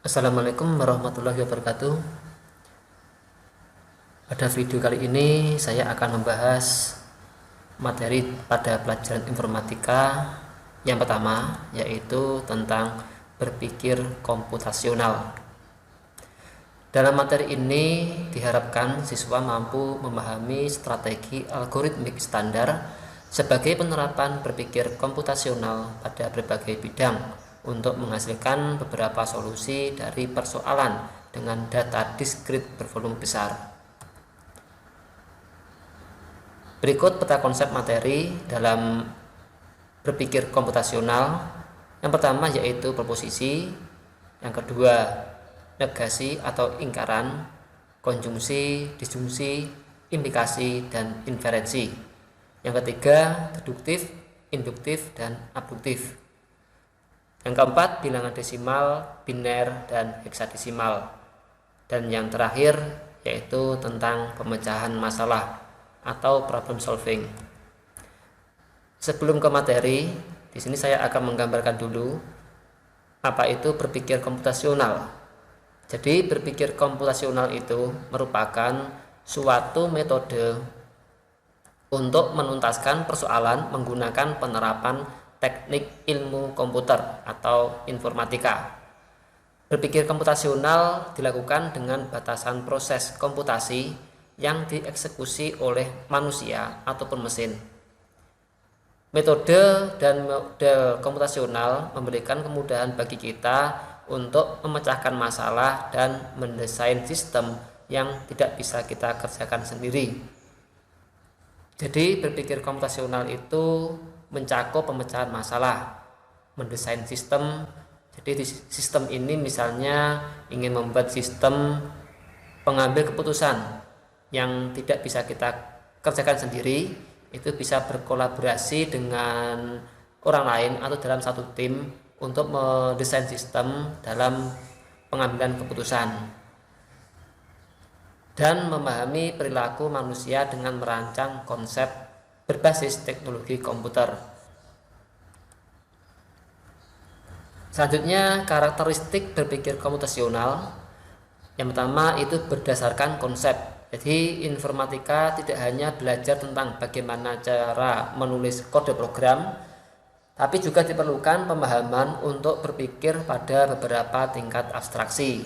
Assalamualaikum warahmatullahi wabarakatuh. Pada video kali ini saya akan membahas materi pada pelajaran informatika yang pertama, yaitu tentang berpikir komputasional. Dalam materi ini diharapkan siswa mampu memahami strategi algoritmik standar sebagai penerapan berpikir komputasional pada berbagai bidang untuk menghasilkan beberapa solusi dari persoalan dengan data diskrit bervolume besar. Berikut peta konsep materi dalam berpikir komputasional. Yang pertama yaitu proposisi, yang kedua negasi atau ingkaran, konjungsi, disjungsi, implikasi, dan inferensi. Yang ketiga deduktif, induktif, dan abduktif. Yang keempat bilangan desimal, biner, dan heksadesimal. Dan yang terakhir yaitu tentang pemecahan masalah atau problem solving. Sebelum ke materi, di sini saya akan menggambarkan dulu apa itu berpikir komputasional. Jadi berpikir komputasional itu merupakan suatu metode untuk menuntaskan persoalan menggunakan penerapan teknik ilmu komputer atau informatika. Berpikir komputasional dilakukan dengan batasan proses komputasi yang dieksekusi oleh manusia ataupun mesin. Metode dan model komputasional memberikan kemudahan bagi kita untuk memecahkan masalah dan mendesain sistem yang tidak bisa kita kerjakan sendiri. Jadi berpikir komputasional itu mencakup pemecahan masalah, mendesain sistem. Jadi di sistem ini misalnya ingin membuat sistem pengambil keputusan yang tidak bisa kita kerjakan sendiri, itu bisa berkolaborasi dengan orang lain atau dalam satu tim untuk mendesain sistem dalam pengambilan keputusan dan memahami perilaku manusia dengan merancang konsep berbasis teknologi komputer. Selanjutnya, karakteristik berpikir komputasional. Yang pertama itu berdasarkan konsep. Jadi informatika tidak hanya belajar tentang bagaimana cara menulis kode program, tapi juga diperlukan pemahaman untuk berpikir pada beberapa tingkat abstraksi.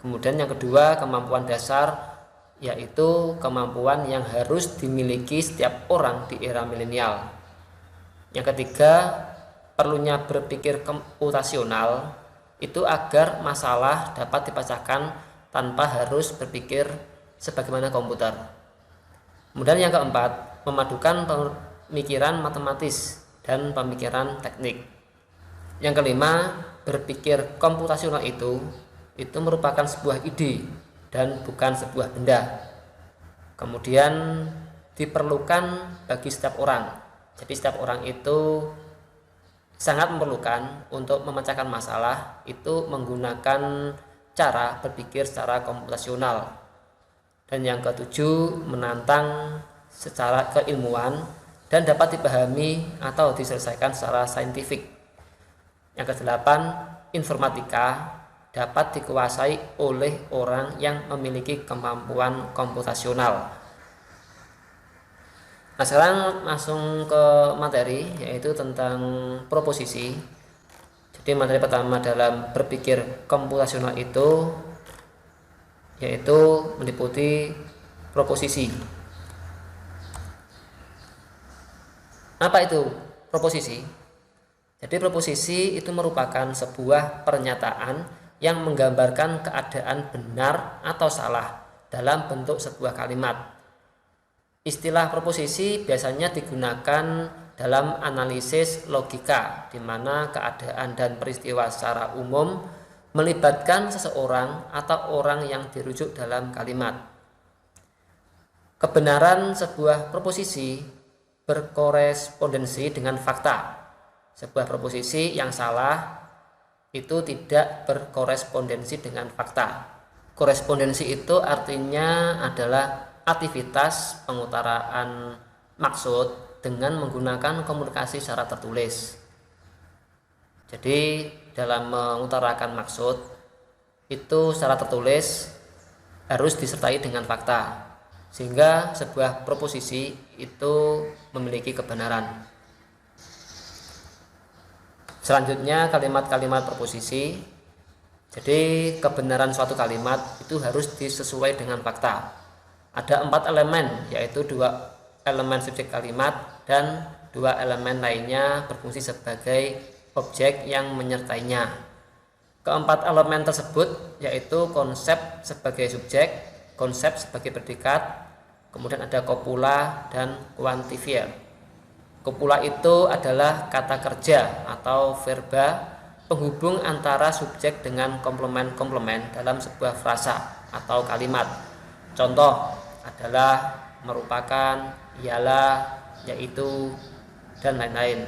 Kemudian yang kedua, kemampuan dasar, yaitu kemampuan yang harus dimiliki setiap orang di era milenial. Yang ketiga, perlunya berpikir komputasional itu agar masalah dapat dipecahkan tanpa harus berpikir sebagaimana komputer. Kemudian yang keempat, memadukan pemikiran matematis dan pemikiran teknik. Yang kelima, berpikir komputasional itu merupakan sebuah ide dan bukan sebuah benda. Kemudian diperlukan bagi setiap orang. Jadi setiap orang itu sangat memerlukan untuk memecahkan masalah itu menggunakan cara berpikir secara komputasional. Dan yang ketujuh, menantang secara keilmuan dan dapat dipahami atau diselesaikan secara saintifik. Yang kedelapan, informatika dapat dikuasai oleh orang yang memiliki kemampuan komputasional. Nah, sekarang langsung ke materi, yaitu tentang proposisi. Jadi materi pertama dalam berpikir komputasional itu yaitu meliputi proposisi. Apa itu proposisi? Jadi proposisi itu merupakan sebuah pernyataan yang menggambarkan keadaan benar atau salah dalam bentuk sebuah kalimat. Istilah proposisi biasanya digunakan dalam analisis logika, di mana keadaan dan peristiwa secara umum melibatkan seseorang atau orang yang dirujuk dalam kalimat. Kebenaran sebuah proposisi berkorespondensi dengan fakta. Sebuah proposisi yang salah itu tidak berkorespondensi dengan fakta. Korespondensi itu artinya adalah aktivitas pengutaraan maksud dengan menggunakan komunikasi secara tertulis. Jadi dalam mengutarakan maksud itu secara tertulis harus disertai dengan fakta, sehingga sebuah proposisi itu memiliki kebenaran. Selanjutnya kalimat-kalimat proposisi. Jadi kebenaran suatu kalimat itu harus disesuai dengan fakta. Ada 4 elemen, yaitu 2 elemen subjek kalimat dan 2 elemen lainnya berfungsi sebagai objek yang menyertainya. Keempat elemen tersebut yaitu konsep sebagai subjek, konsep sebagai predikat, kemudian ada kopula dan kuantifier. Kopula itu adalah kata kerja atau verba penghubung antara subjek dengan komplement-komplement dalam sebuah frasa atau kalimat. Contoh adalah merupakan, ialah, yaitu, dan lain-lain.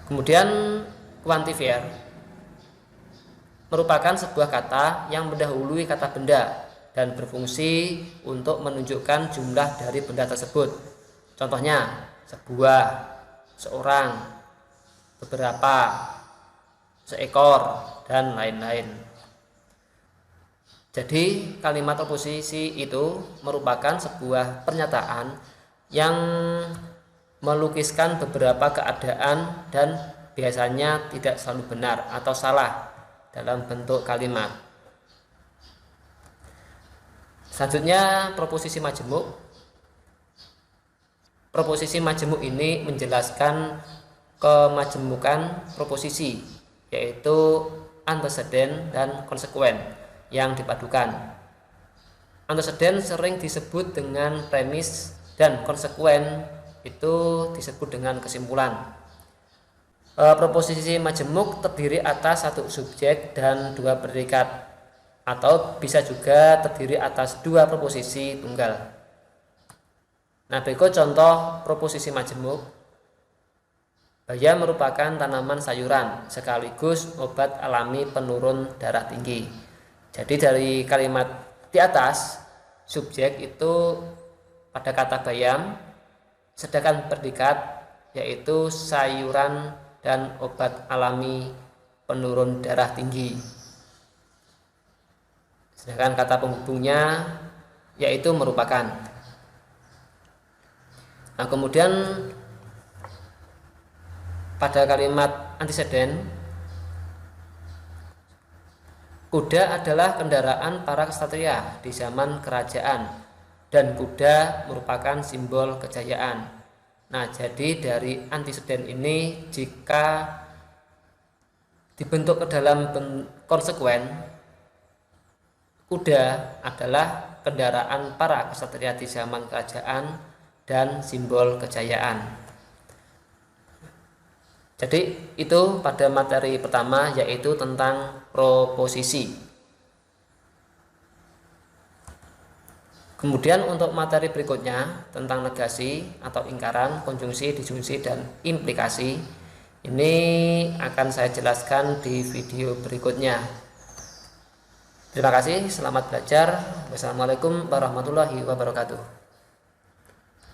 Kemudian kuantifier merupakan sebuah kata yang mendahului kata benda dan berfungsi untuk menunjukkan jumlah dari benda tersebut. Contohnya sebuah, seorang, beberapa, seekor, dan lain-lain. Jadi kalimat proposisi itu merupakan sebuah pernyataan yang melukiskan beberapa keadaan dan biasanya tidak selalu benar atau salah dalam bentuk kalimat. Selanjutnya proposisi majemuk. Proposisi majemuk ini menjelaskan kemajemukan proposisi, yaitu anteseden dan konsekuen yang dipadukan. Anteseden sering disebut dengan premis dan konsekuen itu disebut dengan kesimpulan. Proposisi majemuk terdiri atas 1 subjek dan 2 predikat, atau bisa juga terdiri atas 2 proposisi tunggal. Nah, berikut contoh proposisi majemuk. Bayam merupakan tanaman sayuran sekaligus obat alami penurun darah tinggi. Jadi dari kalimat di atas, subjek itu pada kata bayam, sedangkan predikat yaitu sayuran dan obat alami penurun darah tinggi. Sedangkan kata penghubungnya yaitu merupakan. Nah, kemudian pada kalimat anteseden, kuda adalah kendaraan para ksatria di zaman kerajaan dan kuda merupakan simbol kejayaan. Nah, jadi dari anteseden ini jika dibentuk ke dalam konsekuen, kuda adalah kendaraan para ksatria di zaman kerajaan dan simbol kejayaan. Jadi itu pada materi pertama, yaitu tentang proposisi. Kemudian untuk materi berikutnya tentang negasi atau ingkaran, konjungsi, disjungsi, dan implikasi, ini akan saya jelaskan di video berikutnya. Terima kasih, selamat belajar. Wassalamualaikum warahmatullahi wabarakatuh.